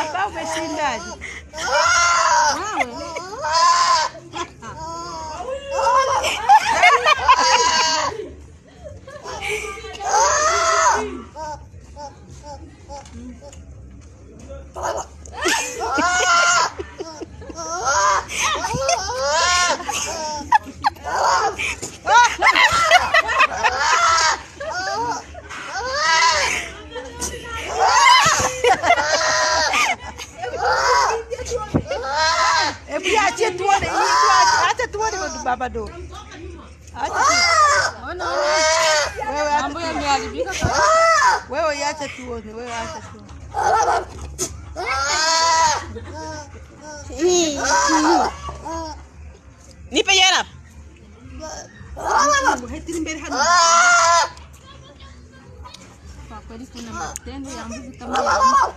hapa umeshindaje? Acha tuone, acha tuone baba do. Acha. Ona. Wewe mambo yameharibika kabisa. Wewe acha tuone, wewe acha tuone. Nipe yara. Heti mbele hadi. Kwa kweli kuna matendo ya mbuzi kama